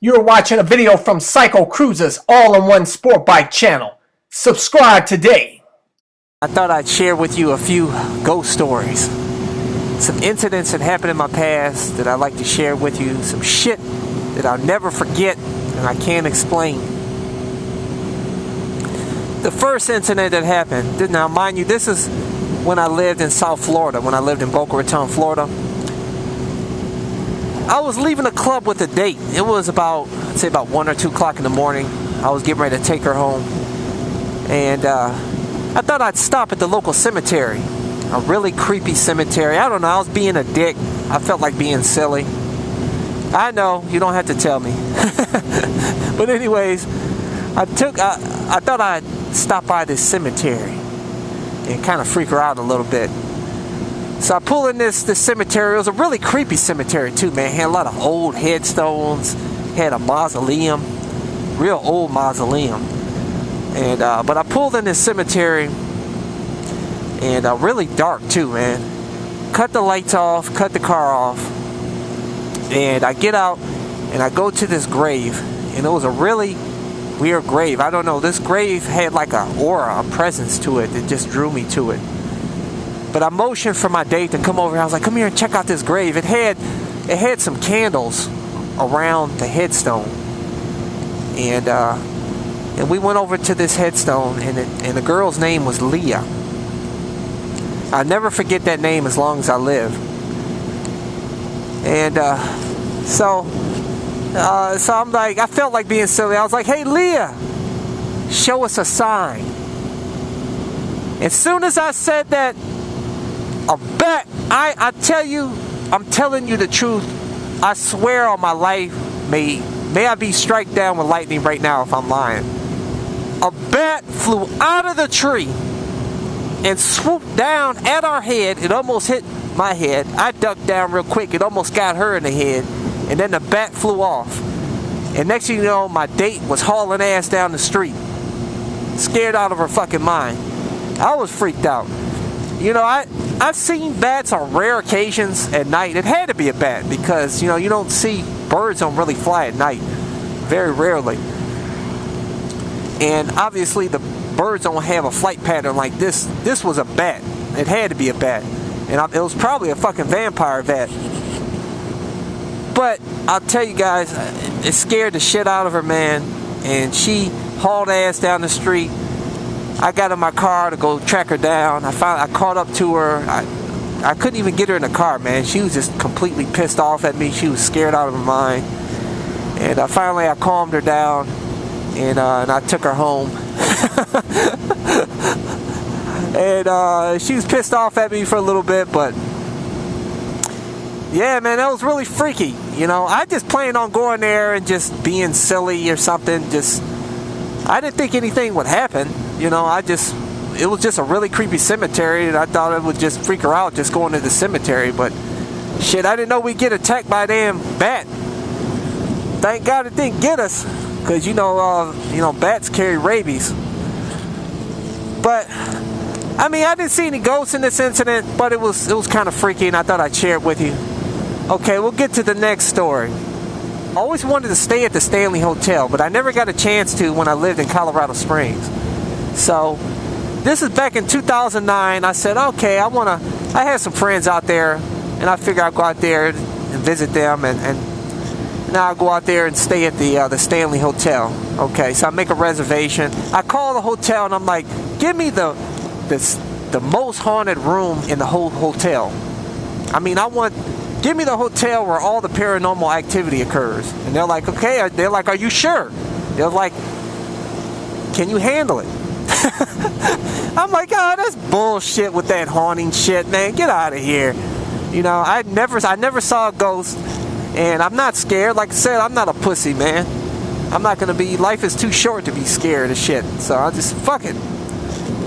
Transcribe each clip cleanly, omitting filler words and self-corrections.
You're watching a video from CycleCruza's all-in-one sport bike channel. Subscribe today. I thought I'd share with you a few ghost stories. Some incidents that happened in my past that I'd like to share with you. Some shit that I'll never forget and I can't explain. The first incident that happened, now mind you, this is when I lived in South Florida, when I lived in Boca Raton, Florida. I was leaving a club with a date. It was about, I'd say about 1 or 2 o'clock in the morning. I was getting ready to take her home. And I thought I'd stop at the local cemetery. A really creepy cemetery. I don't know, I was being a dick. I felt like being silly. I know, you don't have to tell me. But anyways, I thought I'd stop by this cemetery and kind of freak her out a little bit. So I pull in this cemetery. It was a really creepy cemetery too, man. It had a lot of old headstones. Had a mausoleum, real old mausoleum. And but I pulled in this cemetery, and really dark too, man. Cut the lights off, cut the car off, and I get out and I go to this grave, and it was a really weird grave. I don't know. This grave had like an aura, a presence to it that just drew me to it. But I motioned for my date to come over. I was like, "Come here and check out this grave." It had some candles around the headstone, and we went over to this headstone, and the girl's name was Leah. I'll never forget that name as long as I live. And so I'm like, I felt like being silly. I was like, "Hey, Leah, show us a sign." As soon as I said that, a bat, I tell you, I'm telling you the truth. I swear on my life, may I be struck down with lightning right now if I'm lying. A bat flew out of the tree and swooped down at our head. It almost hit my head. I ducked down real quick. It almost got her in the head. And then the bat flew off. And next thing you know, my date was hauling ass down the street. Scared out of her fucking mind. I was freaked out. You know, I've seen bats on rare occasions at night. It had to be a bat because, you know, you don't see, birds don't really fly at night. Very rarely. And obviously the birds don't have a flight pattern like this. This was a bat. It had to be a bat. And it was probably a fucking vampire bat. But I'll tell you guys, it scared the shit out of her, man. And she hauled ass down the street. I got in my car to go track her down. I caught up to her. I couldn't even get her in the car, man. She was just completely pissed off at me. She was scared out of her mind. And finally I calmed her down, and I took her home. And she was pissed off at me for a little bit, but yeah, man, that was really freaky. You know, I just planned on going there and just being silly or something. I didn't think anything would happen. You know, it was just a really creepy cemetery, and I thought it would just freak her out just going to the cemetery. But shit, I didn't know we'd get attacked by a damn bat. Thank God it didn't get us, because you know, bats carry rabies. But I mean, I didn't see any ghosts in this incident, but it was kind of freaky, and I thought I'd share it with you. Okay, we'll get to the next story. I always wanted to stay at the Stanley Hotel, but I never got a chance to when I lived in Colorado Springs. So this is back in 2009. I said, okay, I had some friends out there, and I figured I'd go out there and visit them, and now I'll go out there and stay at the Stanley Hotel. Okay, so I make a reservation. I call the hotel, and I'm like, give me the most haunted room in the whole hotel. I mean, give me the hotel where all the paranormal activity occurs. And they're like, okay. They're like, are you sure? They're like, can you handle it? I'm like, oh, that's bullshit with that haunting shit, man. Get out of here. You know, I never saw a ghost, and I'm not scared. Like I said, I'm not a pussy, man. I'm not gonna be. Life is too short to be scared of shit. So I just fuck it.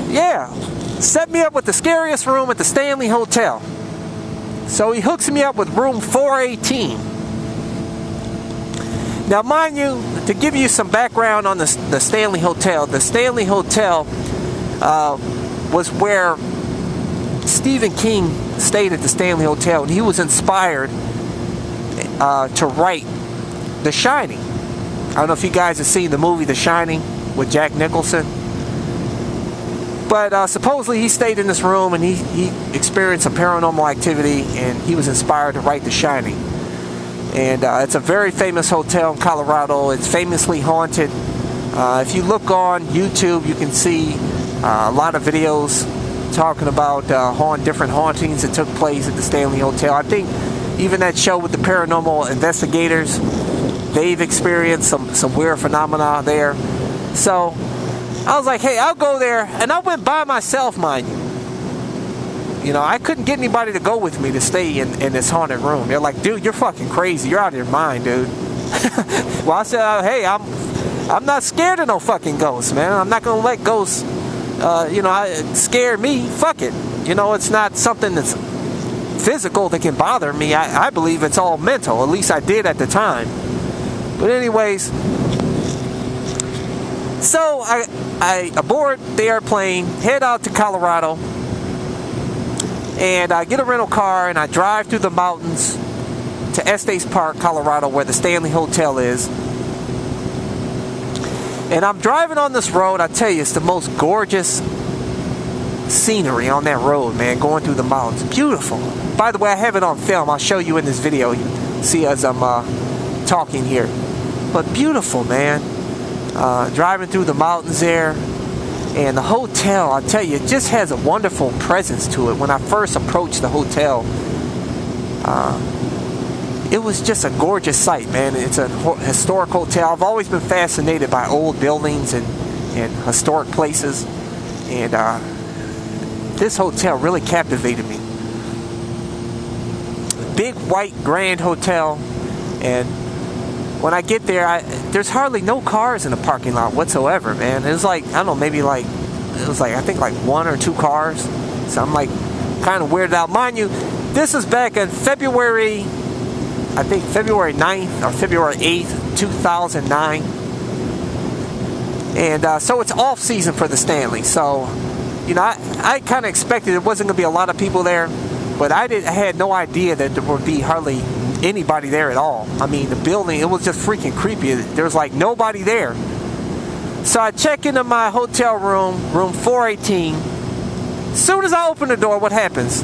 Yeah, set me up with the scariest room at the Stanley Hotel. So he hooks me up with room 418. Now, mind you, to give you some background on the Stanley Hotel, the Stanley Hotel was where Stephen King stayed at the Stanley Hotel, and he was inspired to write The Shining. don't know if you guys have seen the movie The Shining with Jack Nicholson. But supposedly he stayed in this room and he experienced some paranormal activity, and he was inspired to write The Shining. And it's a very famous hotel in Colorado. It's famously haunted. If you look on YouTube, you can see a lot of videos talking about different hauntings that took place at the Stanley Hotel. I think even that show with the paranormal investigators, they've experienced some weird phenomena there. So I was like, hey, I'll go there. And I went by myself, mind you. You know, I couldn't get anybody to go with me to stay in this haunted room. They're like, dude, you're fucking crazy. You're out of your mind, dude. Well, I said, hey, I'm not scared of no fucking ghosts, man. I'm not going to let ghosts, scare me. Fuck it. You know, it's not something that's physical that can bother me. I believe it's all mental. At least I did at the time. But anyways, so I aboard the airplane, head out to Colorado, and I get a rental car and I drive through the mountains to Estes Park, Colorado, where the Stanley Hotel is. And I'm driving on this road. I tell you, it's the most gorgeous scenery on that road, man, going through the mountains. Beautiful. By the way, I have it on film. I'll show you in this video. You see as I'm talking here. But beautiful, man. Driving through the mountains there. And the hotel, I tell you, it just has a wonderful presence to it. When I first approached the hotel, it was just a gorgeous sight, man. It's a historic hotel. I've always been fascinated by old buildings and historic places. And this hotel really captivated me. Big, white, grand hotel. And when I get there, there's hardly no cars in the parking lot whatsoever, man. It was like, I don't know, maybe like, I think like 1 or 2 cars. So I'm like kind of weirded out. Mind you, this is back in February 9th or February 8th, 2009. And so it's off season for the Stanley. So, you know, I kind of expected it wasn't going to be a lot of people there. But I had no idea that there would be hardly anybody there at all. I mean, the building, it was just freaking creepy. There was like nobody there. So I check into my hotel room, room 418. As soon as I open the door, what happens?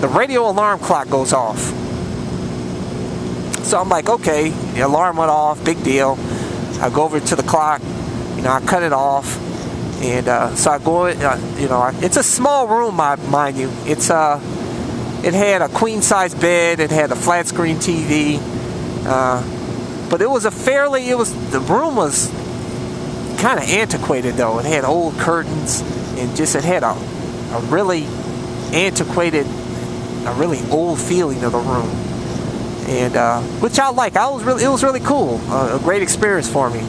The radio alarm clock goes off. So I'm like, okay, the alarm went off, big deal. I go over to the clock, you know, I cut it off. And so I go, it's a small room, mind you. It had a queen-size bed. It had a flat-screen TV. But the room was kind of antiquated, though. It had old curtains, and it had a really antiquated, a really old feeling of the room. And which I like. It was really cool. A great experience for me.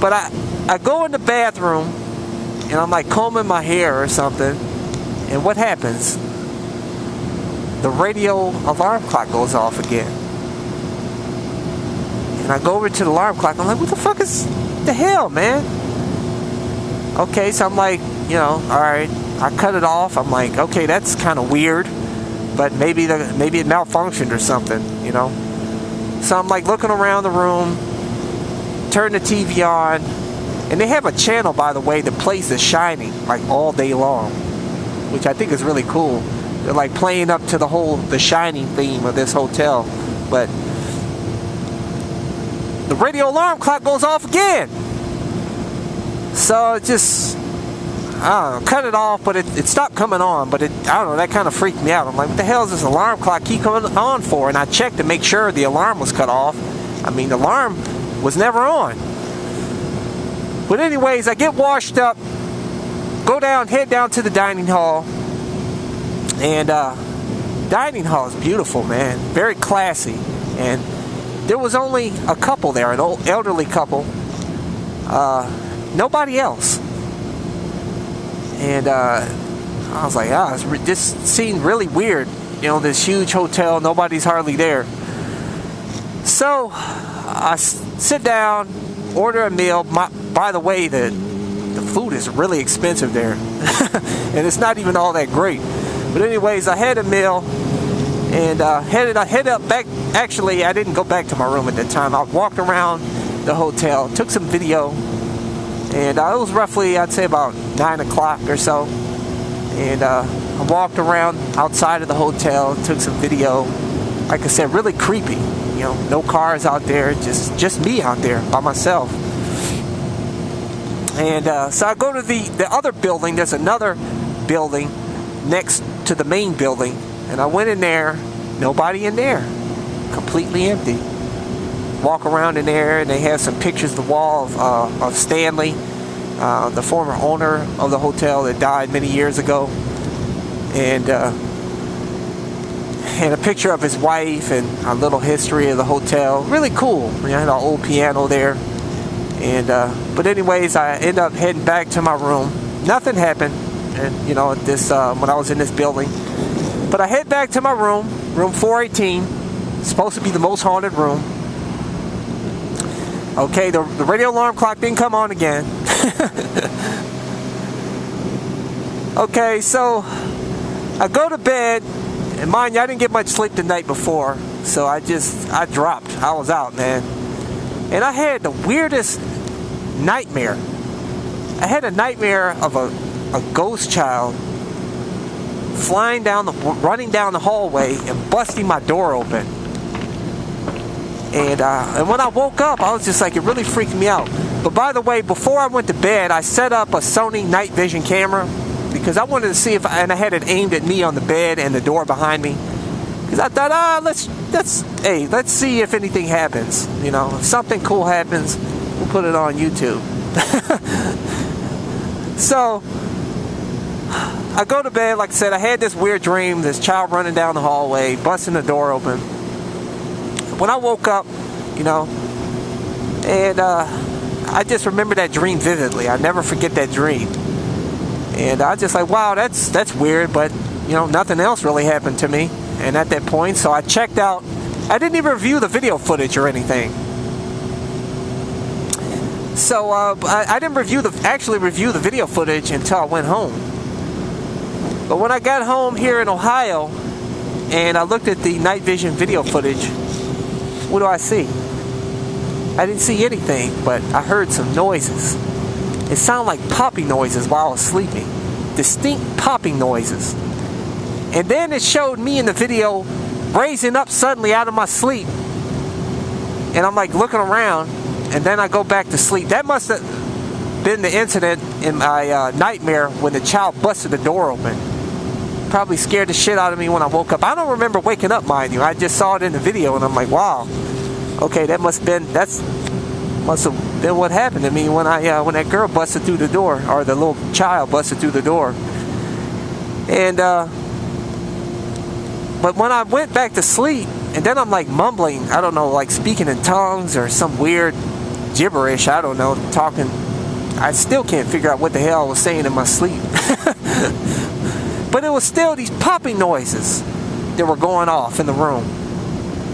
But I go in the bathroom, and I'm like combing my hair or something. And what happens? The radio alarm clock goes off again. And I go over to the alarm clock. I'm like, what the fuck is the hell, man? Okay, so I'm like, all right. I cut it off. I'm like, okay, that's kind of weird. But maybe it malfunctioned or something, So I'm like looking around the room, turn the TV on, and they have a channel, by the way, that plays The Shining like all day long, which I think is really cool. They're like playing up to the Shining theme of this hotel. But the radio alarm clock goes off again. So it just, I don't know, cut it off, but it stopped coming on. But I don't know, that kind of freaked me out. I'm like, what the hell is this alarm clock keep coming on for? And I checked to make sure the alarm was cut off. I mean, the alarm was never on. But anyways, I get washed up, head down to the dining hall. And dining hall is beautiful, man. Very classy. And there was only a couple there, an old elderly couple. Nobody else. And I was like, this seemed really weird. This huge hotel, nobody's hardly there. So I sit down, order a meal. By the way, the food is really expensive there. And it's not even all that great. But anyways, I had a meal and headed up back. Actually, I didn't go back to my room at that time. I walked around the hotel, took some video, and it was roughly, I'd say, about 9 o'clock or so. And I walked around outside of the hotel, took some video. Like I said, really creepy. You know, no cars out there, just me out there by myself. And so I go to the other building. There's another building next to the main building, and I went in there. Nobody in there, completely empty. Walk around in there, and they have some pictures on the wall of Stanley, the former owner of the hotel that died many years ago, and a picture of his wife and a little history of the hotel. Really cool. I had an old piano there. And but anyways, I end up heading back to my room. Nothing happened, and you know, this when I was in this building. But I head back to my room 418. It's supposed to be the most haunted room. Okay, the radio alarm clock didn't come on again. Okay, so I go to bed, and mind you, I didn't get much sleep the night before, so I dropped. I was out, man. And I had the weirdest nightmare. I had a nightmare of a ghost child running down the hallway and busting my door open. And when I woke up, I was just like, it really freaked me out. But by the way, before I went to bed, I set up a Sony night vision camera because I wanted to see and I had it aimed at me on the bed and the door behind me. Because I thought, let's see if anything happens. You know, if something cool happens, we'll put it on YouTube. So I go to bed. Like I said, I had this weird dream, this child running down the hallway, busting the door open. When I woke up, you know, and I just remember that dream vividly. I never forget that dream. And I was just like, wow, that's weird, but you know, nothing else really happened to me. And at that point, so I checked out. I didn't even review the video footage or anything. So I didn't actually review the video footage until I went home. But when I got home here in Ohio, and I looked at the night vision video footage, what do I see? I didn't see anything, but I heard some noises. It sounded like popping noises while I was sleeping. Distinct popping noises. And then it showed me in the video raising up suddenly out of my sleep. And I'm like looking around, and then I go back to sleep. That must have been the incident in my nightmare when the child busted the door open. Probably scared the shit out of me when I woke up. I don't remember waking up, mind you. I just saw it in the video, and I'm like, wow. Okay, that must have been what happened to me when when that girl busted through the door, or the little child busted through the door. And but when I went back to sleep, and then I'm like mumbling, I don't know, like speaking in tongues or some weird gibberish, I don't know, talking. I still can't figure out what the hell I was saying in my sleep. But it was still these popping noises that were going off in the room.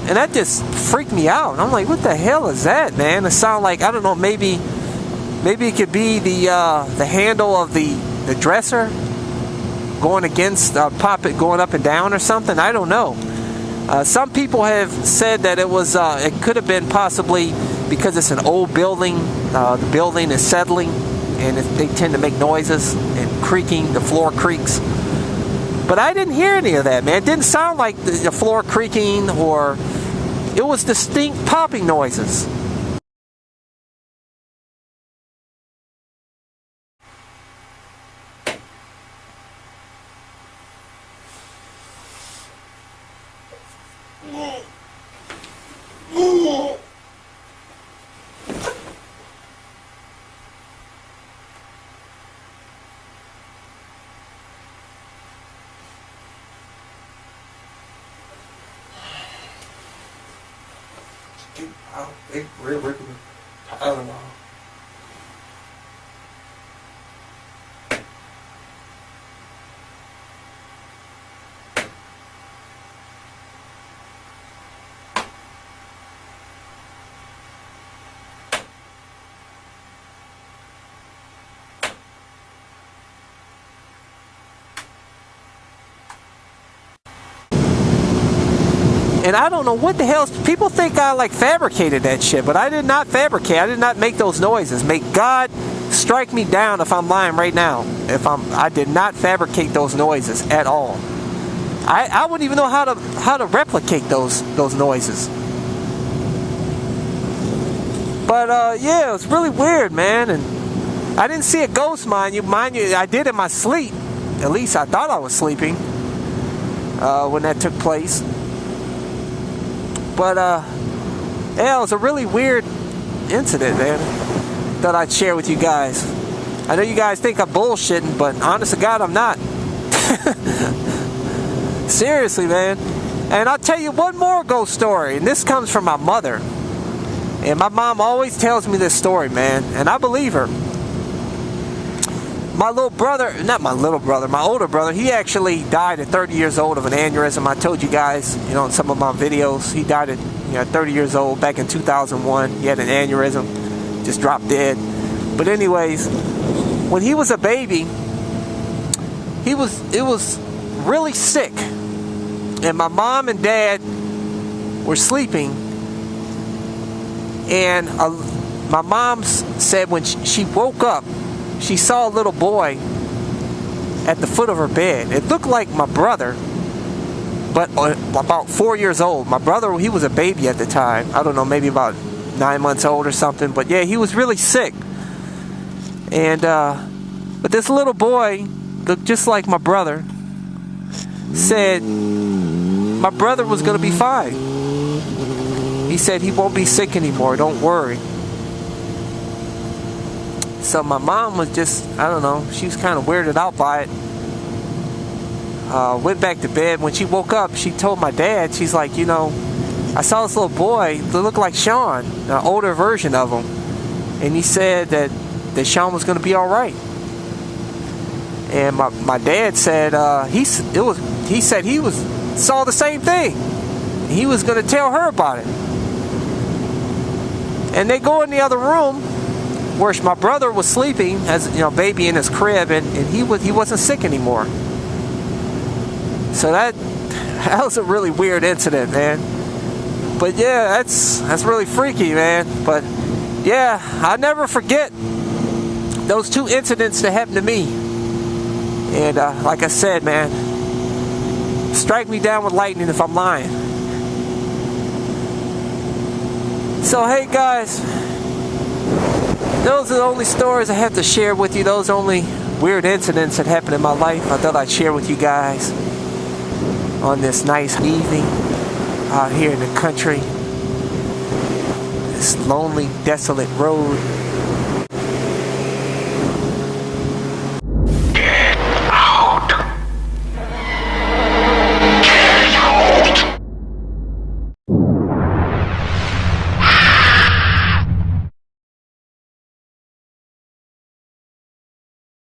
And that just freaked me out. And I'm like, what the hell is that, man? It sounded like, I don't know, maybe it could be the handle of the dresser going against, going up and down or something. I don't know. Some people have said that it could have been possibly because it's an old building. The building is settling, and they tend to make noises and creaking. The floor creaks. But I didn't hear any of that, man. It didn't sound like the floor creaking, or it was distinct popping noises. I don't know. And I don't know what the hell, people think I like fabricated that shit, but I did not fabricate. I did not make those noises. May God strike me down if I'm lying right now. I did not fabricate those noises at all. I wouldn't even know how to replicate those noises. But yeah, it was really weird, man. And I didn't see a ghost, mind you. I did in my sleep. At least I thought I was sleeping when that took place. But yeah, it was a really weird incident, man, that I'd share with you guys. I know you guys think I'm bullshitting, but honest to God, I'm not. Seriously, man. And I'll tell you one more ghost story, and this comes from my mother. And my mom always tells me this story, man, and I believe her. My little brother, not my little brother, my older brother, he actually died at 30 years old of an aneurysm. I told you guys, you know, in some of my videos, he died at 30 years old back in 2001. He had an aneurysm, just dropped dead. But anyways, when he was a baby, it was really sick. And my mom and dad were sleeping. And my mom said when she woke up, she saw a little boy at the foot of her bed. It looked like my brother, but about 4 years old. My brother, he was a baby at the time. I don't know, maybe about 9 months old or something. But yeah, he was really sick. And but this little boy looked just like my brother. Said my brother was going to be fine. He said he won't be sick anymore. Don't worry. So my mom was just, I don't know, she was kind of weirded out by it. Went back to bed. When she woke up, she told my dad, she's like, you know, I saw this little boy that looked like Sean, an older version of him. And he said that Sean was going to be all right. And my dad said he said he saw the same thing. He was going to tell her about it. And they go in the other room where my brother was sleeping, as you know, baby in his crib, and he wasn't sick anymore. So that was a really weird incident, man. But yeah, that's really freaky, man. But yeah, I'll never forget those two incidents that happened to me. And like I said, man, strike me down with lightning if I'm lying. So hey guys, those are the only stories I have to share with you. Those are only weird incidents that happened in my life. I thought I'd share with you guys on this nice evening out here in the country. This lonely, desolate road.